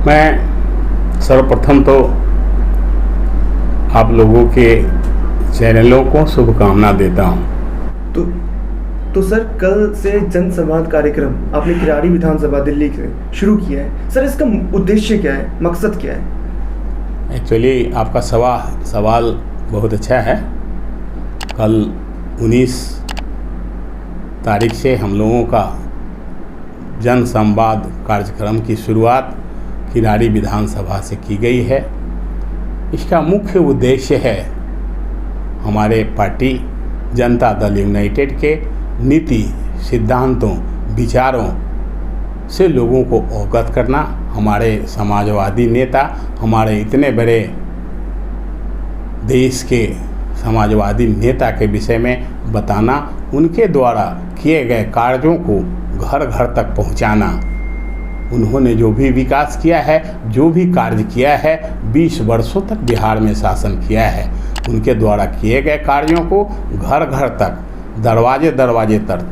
मैं सर्वप्रथम तो आप लोगों के चैनलों को शुभकामना देता हूं। तो सर, कल से जन संवाद कार्यक्रम आपने किराड़ी विधानसभा दिल्ली से शुरू किया है। सर, इसका उद्देश्य क्या है, मकसद क्या है? एक्चुअली आपका सवाल बहुत अच्छा है। कल 19 तारीख से हम लोगों का जन संवाद कार्यक्रम की शुरुआत किराड़ी विधानसभा से की गई है। इसका मुख्य उद्देश्य है हमारे पार्टी जनता दल यूनाइटेड के नीति, सिद्धांतों, विचारों से लोगों को अवगत करना। हमारे समाजवादी नेता, हमारे इतने बड़े देश के समाजवादी नेता के विषय में बताना, उनके द्वारा किए गए कार्यों को घर घर तक पहुंचाना। उन्होंने जो भी विकास किया है, जो भी कार्य किया है, 20 वर्षों तक बिहार में शासन किया है, उनके द्वारा किए गए कार्यों को घर घर तक, दरवाजे दरवाजे तक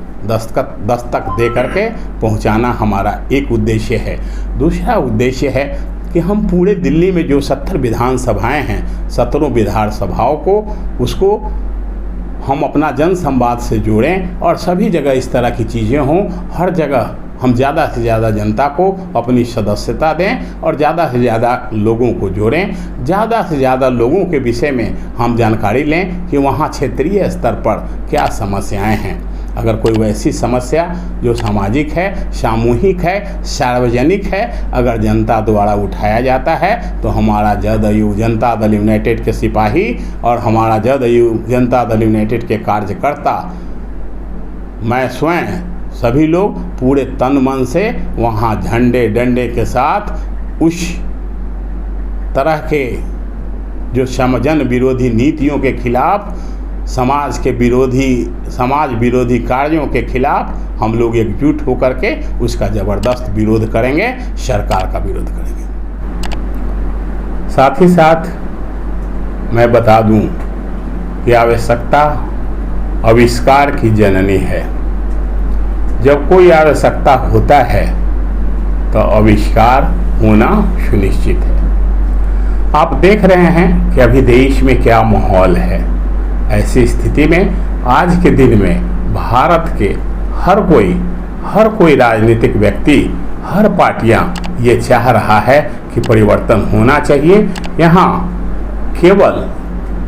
दस्तक दे करके पहुंचाना हमारा एक उद्देश्य है। दूसरा उद्देश्य है कि हम पूरे दिल्ली में जो 70 विधानसभाएं हैं, 17 विधानसभाओं को उसको हम अपना जन संवाद से जोड़ें और सभी जगह इस तरह की चीज़ें हों। हर जगह हम ज़्यादा से ज़्यादा जनता को अपनी सदस्यता दें और ज़्यादा से ज़्यादा लोगों को जोड़ें। ज़्यादा से ज़्यादा लोगों के विषय में हम जानकारी लें कि वहाँ क्षेत्रीय स्तर पर क्या समस्याएं हैं। अगर कोई वैसी समस्या जो सामाजिक है, सामूहिक है, सार्वजनिक है, अगर जनता द्वारा उठाया जाता है तो हमारा जदयू जनता दल यूनाइटेड के सिपाही और हमारा जदयू जनता दल यूनाइटेड के कार्यकर्ता, मैं स्वयं, सभी लोग पूरे तन मन से वहाँ झंडे डंडे के साथ उस तरह के जो जन विरोधी नीतियों के खिलाफ, समाज विरोधी कार्यों के खिलाफ हम लोग एकजुट होकर के उसका ज़बरदस्त विरोध करेंगे, सरकार का विरोध करेंगे। साथ ही साथ मैं बता दूं कि आवश्यकता आविष्कार की जननी है। जब कोई आवश्यकता होता है तो आविष्कार होना सुनिश्चित है। आप देख रहे हैं कि अभी देश में क्या माहौल है। ऐसी स्थिति में आज के दिन में भारत के हर कोई राजनीतिक व्यक्ति, हर पार्टियां ये चाह रहा है कि परिवर्तन होना चाहिए। यहाँ केवल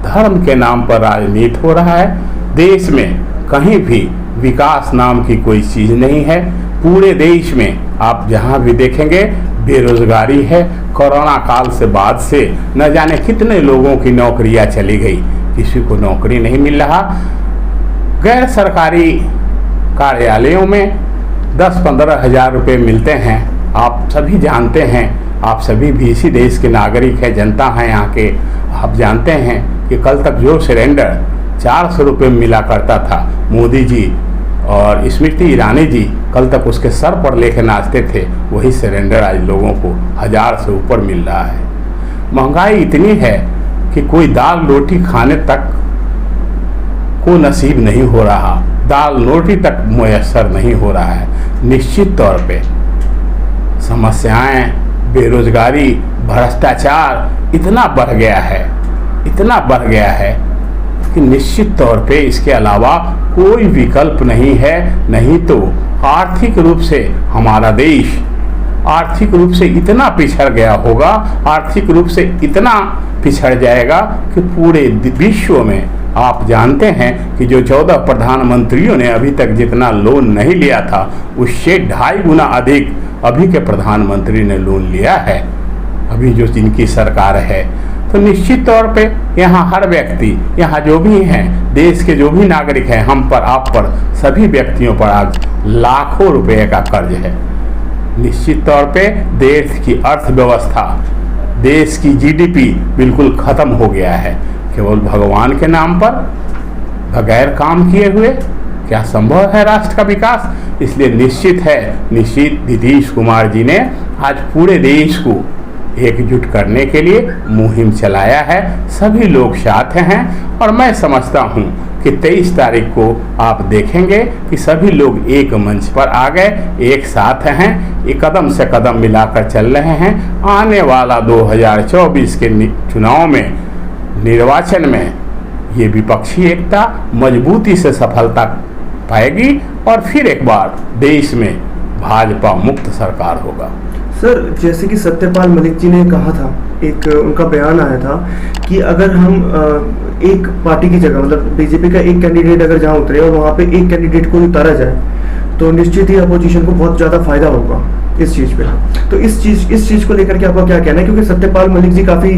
धर्म के नाम पर राजनीति हो रहा है। देश में कहीं भी विकास नाम की कोई चीज़ नहीं है। पूरे देश में आप जहाँ भी देखेंगे बेरोजगारी है। कोरोना काल से बाद से न जाने कितने लोगों की नौकरियां चली गई, किसी को नौकरी नहीं मिल रहा। गैर सरकारी कार्यालयों में 10-15 हज़ार रुपये मिलते हैं। आप सभी जानते हैं, आप सभी भी इसी देश के नागरिक हैं, जनता हैं यहाँ के। आप जानते हैं कि कल तक जो सिलेंडर 400 रुपये में मिला करता था, मोदी जी और स्मृति ईरानी जी कल तक उसके सर पर लेके नाचते थे, वही सिलेंडर आज लोगों को 1000 से ऊपर मिल रहा है। महंगाई इतनी है कि कोई दाल रोटी खाने तक को नसीब नहीं हो रहा, दाल रोटी तक मुयस्सर नहीं हो रहा है। निश्चित तौर पे समस्याएं, बेरोजगारी, भ्रष्टाचार इतना बढ़ गया है कि निश्चित तौर पे इसके अलावा कोई विकल्प नहीं है। नहीं तो आर्थिक रूप से हमारा देश आर्थिक रूप से इतना पिछड़ गया होगा, आर्थिक रूप से इतना पिछड़ जाएगा कि पूरे विश्व में आप जानते हैं कि जो 14 प्रधानमंत्रियों ने अभी तक जितना लोन नहीं लिया था, उससे 2.5 गुना अधिक अभी के प्रधानमंत्री ने लोन लिया है, अभी जो जिनकी सरकार है। तो निश्चित तौर पे यहाँ हर व्यक्ति, यहाँ जो भी हैं, देश के जो भी नागरिक हैं, हम पर, आप पर, सभी व्यक्तियों पर आज लाखों रुपए का कर्ज है। निश्चित तौर पे देश की अर्थव्यवस्था, देश की जीडीपी बिल्कुल ख़त्म हो गया है। केवल भगवान के नाम पर बगैर काम किए हुए क्या संभव है राष्ट्र का विकास? इसलिए निश्चित नीतीश कुमार जी ने आज पूरे देश को एकजुट करने के लिए मुहिम चलाया है। सभी लोग साथ हैं और मैं समझता हूं कि 23 तारीख को आप देखेंगे कि सभी लोग एक मंच पर आ गए, एक साथ हैं, एक कदम से कदम मिलाकर चल रहे हैं। आने वाला 2024 के चुनाव में, निर्वाचन में ये विपक्षी एकता मजबूती से सफलता पाएगी और फिर एक बार देश में भाजपा मुक्त सरकार होगा। सर, जैसे कि सत्यपाल मलिक जी ने कहा था, एक उनका बयान आया था कि अगर हम एक पार्टी की जगह, मतलब बीजेपी का एक कैंडिडेट अगर जहां उतरे और वहां पे एक कैंडिडेट को उतारा जाए तो निश्चित ही अपोजिशन को बहुत ज़्यादा फायदा होगा इस चीज़ पे। तो इस चीज़ को लेकर के आपका क्या कहना है? क्योंकि सत्यपाल मलिक जी काफ़ी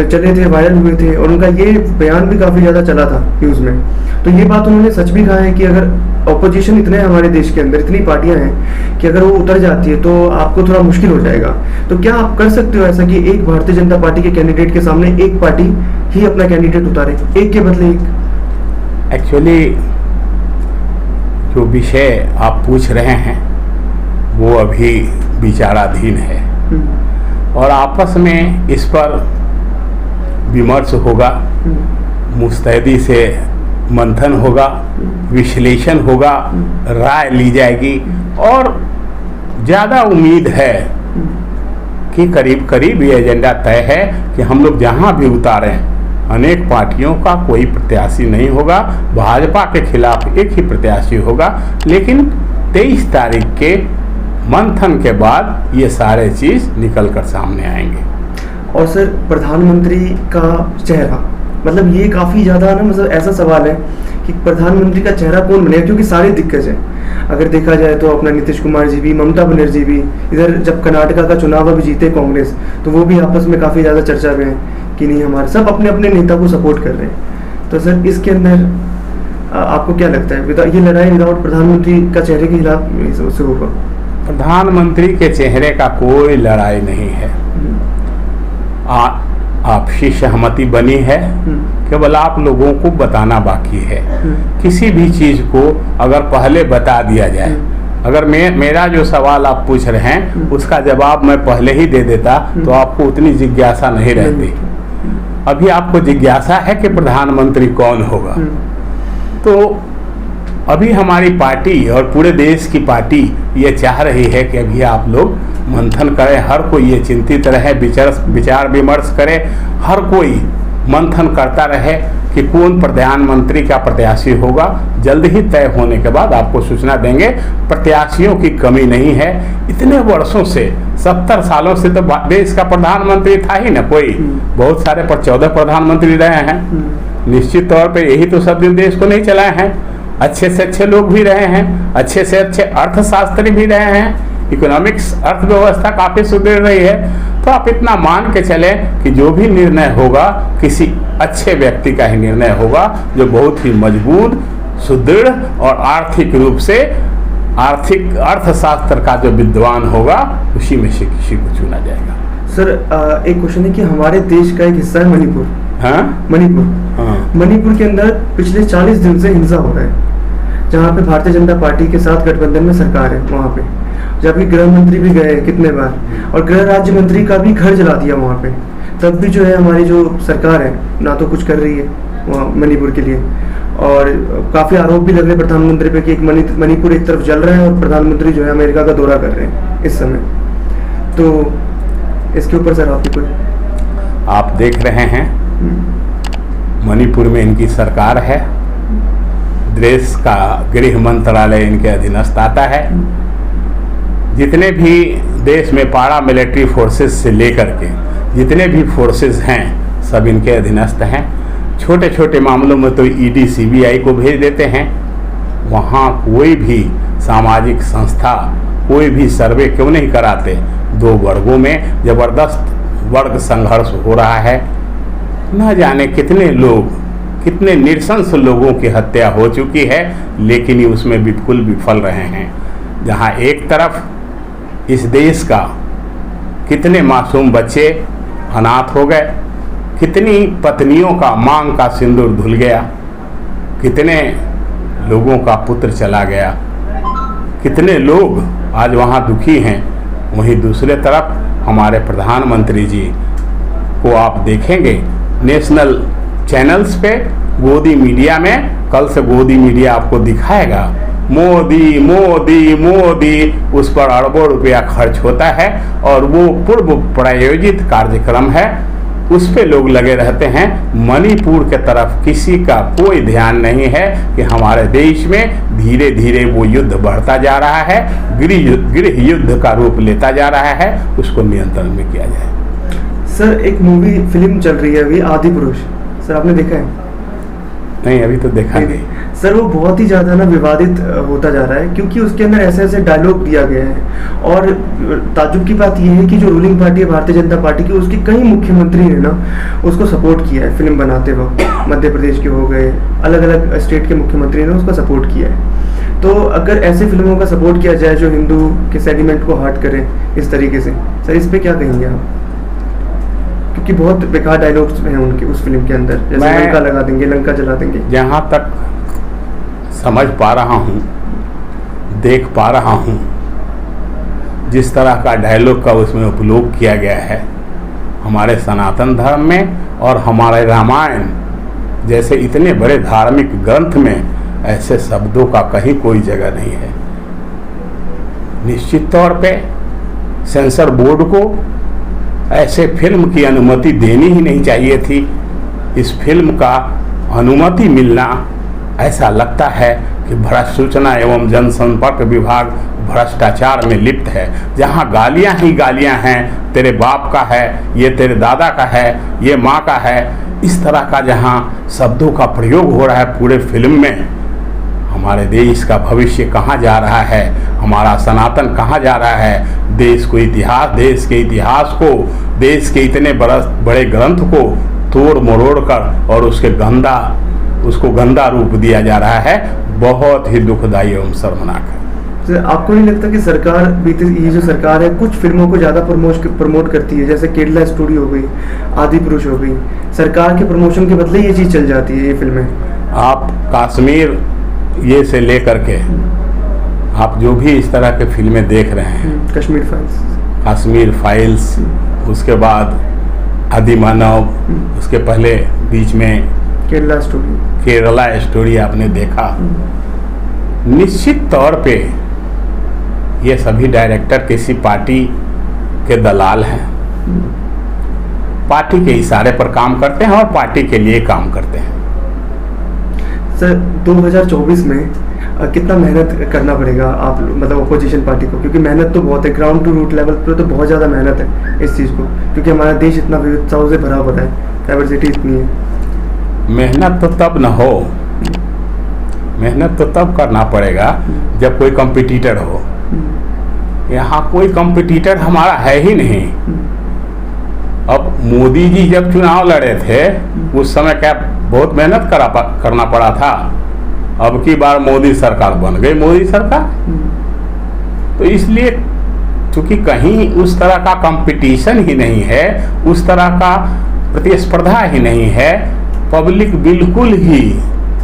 चले थे, वायरल हुए थे और उनका ये बयान भी काफ़ी ज़्यादा चला था न्यूज़ में। तो ये बात उन्होंने सच भी कहा है कि अगर अपोजिशन इतने हमारे देश के अंदर, इतनी पार्टियां हैं कि अगर वो उतर जाती है तो आपको थोड़ा मुश्किल हो जाएगा। तो क्या आप कर सकते हो ऐसा कि एक भारतीय जनता पार्टी के कैंडिडेट के सामने एक पार्टी ही अपना कैंडिडेट उतारे, एक के बदले एक? एक्चुअली जो विषय आप पूछ रहे हैं वो अभी विचाराधीन है और आपस में इस पर विमर्श होगा, मुस्तैदी से मंथन होगा, विश्लेषण होगा, राय ली जाएगी और ज़्यादा उम्मीद है कि करीब करीब ये एजेंडा तय है कि हम लोग जहाँ भी उतारें, अनेक पार्टियों का कोई प्रत्याशी नहीं होगा, भाजपा के खिलाफ एक ही प्रत्याशी होगा। लेकिन 23 तारीख के मंथन के बाद ये सारे चीज़ निकल कर सामने आएंगे। और सर, प्रधानमंत्री का चेहरा, मतलब ये काफ़ी ज़्यादा ना, मतलब ऐसा सवाल है कि प्रधानमंत्री का चेहरा कौन बनेगा, क्योंकि सारे दिग्गज हैं। अगर देखा जाए तो अपना नीतीश कुमार जी भी, ममता बनर्जी भी, इधर जब कर्नाटका का चुनाव अभी जीते कांग्रेस, तो वो भी आपस में काफ़ी ज़्यादा चर्चा में है कि नहीं, हमारे सब अपने अपने नेता को सपोर्ट कर रहे हैं। तो सर, इसके अंदर आपको क्या लगता है, ये लड़ाई विदाउट प्रधानमंत्री का चेहरे के खिलाफ से होगा? प्रधानमंत्री के चेहरे का कोई लड़ाई नहीं है, आपसी सहमति बनी है, केवल आप लोगों को बताना बाकी है। किसी भी चीज़ को अगर पहले बता दिया जाए, अगर मेरा जो सवाल आप पूछ रहे हैं उसका जवाब मैं पहले ही दे देता तो आपको उतनी जिज्ञासा नहीं रहती। अभी आपको जिज्ञासा है कि प्रधानमंत्री कौन होगा, तो अभी हमारी पार्टी और पूरे देश की पार्टी ये चाह रही है कि अभी आप लोग मंथन करें, हर कोई ये चिंतित रहे, विचार विमर्श करे, हर कोई मंथन करता रहे कि कौन प्रधानमंत्री का प्रत्याशी होगा। जल्द ही तय होने के बाद आपको सूचना देंगे। प्रत्याशियों की कमी नहीं है, इतने वर्षों से, 70 सालों से तो देश का प्रधानमंत्री था ही ना कोई, बहुत सारे 14 प्रधानमंत्री रहे हैं। निश्चित तौर पे यही तो सब दिन देश को नहीं चलाए हैं, अच्छे से अच्छे लोग भी रहे हैं, अच्छे से अच्छे अर्थशास्त्री भी रहे हैं, इकोनॉमिक्स अर्थव्यवस्था काफ़ी सुदृढ़ रही है। तो आप इतना मान के चलें कि जो भी निर्णय होगा किसी अच्छे व्यक्ति का ही निर्णय होगा, जो बहुत ही मजबूत, सुदृढ़ और आर्थिक रूप से अर्थशास्त्र का जो विद्वान होगा उसी में से किसी को चुना जाएगा। सर, एक क्वेश्चन है कि हमारे देश का एक हिस्सा है मणिपुर। हाँ, मणिपुर के अंदर पिछले 40 दिन से हिंसा हो रहा है, जहाँ पे भारतीय जनता पार्टी के साथ गठबंधन में सरकार है। वहाँ पे जबकि गृह मंत्री भी गए कितने बार, और गृह राज्य मंत्री का भी घर जला दिया वहाँ पे, तब भी जो है हमारी जो सरकार है ना तो कुछ कर रही है वहाँ मणिपुर के लिए। और काफ़ी आरोप भी लग रहे प्रधानमंत्री पे कि एक मणिपुर एक तरफ जल रहा है और प्रधानमंत्री जो है अमेरिका का दौरा कर रहे हैं इस समय। तो इसके ऊपर सर आपकी कोई? आप देख रहे हैं मणिपुर में इनकी सरकार है, देश का गृह मंत्रालय इनके अधीनस्थ आता है। जितने भी देश में पारा मिलिट्री फोर्सेस से लेकर के जितने भी फोर्सेस हैं सब इनके अधीनस्थ हैं। छोटे छोटे मामलों में तो ईडी सीबीआई को भेज देते हैं। वहाँ कोई भी सामाजिक संस्था कोई भी सर्वे क्यों नहीं कराते? 2 वर्गों में ज़बरदस्त वर्ग संघर्ष हो रहा है। न जाने कितने लोग, कितने नृशंस लोगों की हत्या हो चुकी है, लेकिन ये उसमें बिल्कुल विफल रहे हैं। जहाँ एक तरफ इस देश का कितने मासूम बच्चे अनाथ हो गए, कितनी पत्नियों का मांग का सिंदूर धुल गया, कितने लोगों का पुत्र चला गया, कितने लोग आज वहाँ दुखी हैं। वहीं दूसरे तरफ हमारे प्रधानमंत्री जी को आप देखेंगे नेशनल चैनल्स पे गोदी मीडिया में, कल से गोदी मीडिया आपको दिखाएगा मोदी मोदी मोदी, उस पर अरबों रुपया खर्च होता है और वो पूर्व प्रायोजित कार्यक्रम है, उस पे लोग लगे रहते हैं। मणिपुर के तरफ किसी का कोई ध्यान नहीं है कि हमारे देश में धीरे धीरे वो युद्ध बढ़ता जा रहा है, गृह युद्ध का रूप लेता जा रहा है, उसको नियंत्रण में किया जाए। सर एक मूवी फिल्म चल रही है अभी आदि पुरुष, सर आपने देखा है? नहीं, अभी तो देखा नहीं। सर वो बहुत ही ज़्यादा ना विवादित होता जा रहा है क्योंकि उसके अंदर ऐसे ऐसे डायलॉग दिया गया है और ताज्जुब की बात यह है कि जो रूलिंग पार्टी है भारतीय जनता पार्टी की, उसके कई मुख्यमंत्री ने ना उसको सपोर्ट किया है फिल्म बनाते वक्त। मध्य प्रदेश के हो गए, अलग अलग स्टेट के मुख्यमंत्री ने उसका सपोर्ट किया है। तो अगर ऐसे फिल्मों का सपोर्ट किया जाए जो हिंदू के सेंटिमेंट को हर्ट करे इस तरीके से, सर इस पर क्या कहेंगे आप? क्योंकि बहुत बेकार डायलॉग्स हैं उनके उस फिल्म के अंदर, जैसे लंका लगा देंगे, लंका जला देंगे। जहाँ तक समझ पा रहा हूँ, देख पा रहा हूँ, जिस तरह का डायलॉग का उसमें उपयोग किया गया है, हमारे सनातन धर्म में और हमारे रामायण जैसे इतने बड़े धार्मिक ग्रंथ में ऐसे शब्दों का कहीं कोई जगह नहीं है। निश्चित तौर पे सेंसर बोर्ड को ऐसे फिल्म की अनुमति देनी ही नहीं चाहिए थी। इस फिल्म का अनुमति मिलना, ऐसा लगता है कि भ्रष्ट सूचना एवं जनसंपर्क विभाग भ्रष्टाचार में लिप्त है, जहां गालियां ही गालियां हैं, तेरे बाप का है, ये तेरे दादा का है, ये माँ का है, इस तरह का जहां शब्दों का प्रयोग हो रहा है पूरे फिल्म में। हमारे देश का भविष्य कहाँ जा रहा है, हमारा सनातन कहाँ जा रहा है, देश को इतिहास, देश के इतिहास को, देश के इतने बड़े ग्रंथ को तोड़ मरोड़ कर और उसको गंदा रूप दिया जा रहा है। बहुत ही दुखदायी एवं शर्मनाक है। सर आपको नहीं लगता कि सरकार ये जो सरकार है कुछ फिल्मों को ज़्यादा प्रमोट करती है, जैसे केरला स्टोरी हो गई, आदि पुरुष हो गई, सरकार के प्रमोशन के बदले ये चीज़ चल जाती है ये फिल्में? आप कश्मीर ये से लेकर के आप जो भी इस तरह के फिल्में देख रहे हैं, कश्मीर फाइल्स, उसके बाद आदिमानव, उसके पहले बीच में केरला स्टोरी आपने देखा, निश्चित तौर पे ये सभी डायरेक्टर किसी पार्टी के दलाल हैं, पार्टी के इशारे पर काम करते हैं और पार्टी के लिए काम करते हैं। सर 2024 में कितना मेहनत करना पड़ेगा आप मतलब अपोजिशन पार्टी को, क्योंकि मेहनत तो बहुत है, ग्राउंड टू रूट लेवल पर तो बहुत ज़्यादा मेहनत है इस चीज़ को, क्योंकि हमारा देश इतना विविधताओं से भरा पड़ा है, डाइवर्सिटी इतनी है। मेहनत तो तब न हो, मेहनत तो तब करना पड़ेगा जब कोई कंपटीटर हो। यहाँ कोई कंपटीटर हमारा है ही नहीं। अब मोदी जी जब चुनाव लड़े थे उस समय क्या बहुत मेहनत करना पड़ा था? अब की बार मोदी सरकार बन गई, मोदी सरकार, तो इसलिए चूंकि कहीं उस तरह का कंपटीशन ही नहीं है, उस तरह का प्रतिस्पर्धा ही नहीं है, पब्लिक बिल्कुल ही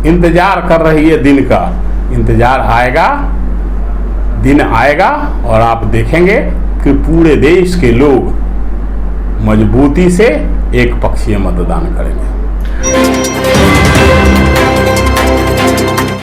इंतजार कर रही है दिन का। इंतजार आएगा, दिन आएगा और आप देखेंगे कि पूरे देश के लोग मजबूती से एक पक्षीय मतदान करेंगे।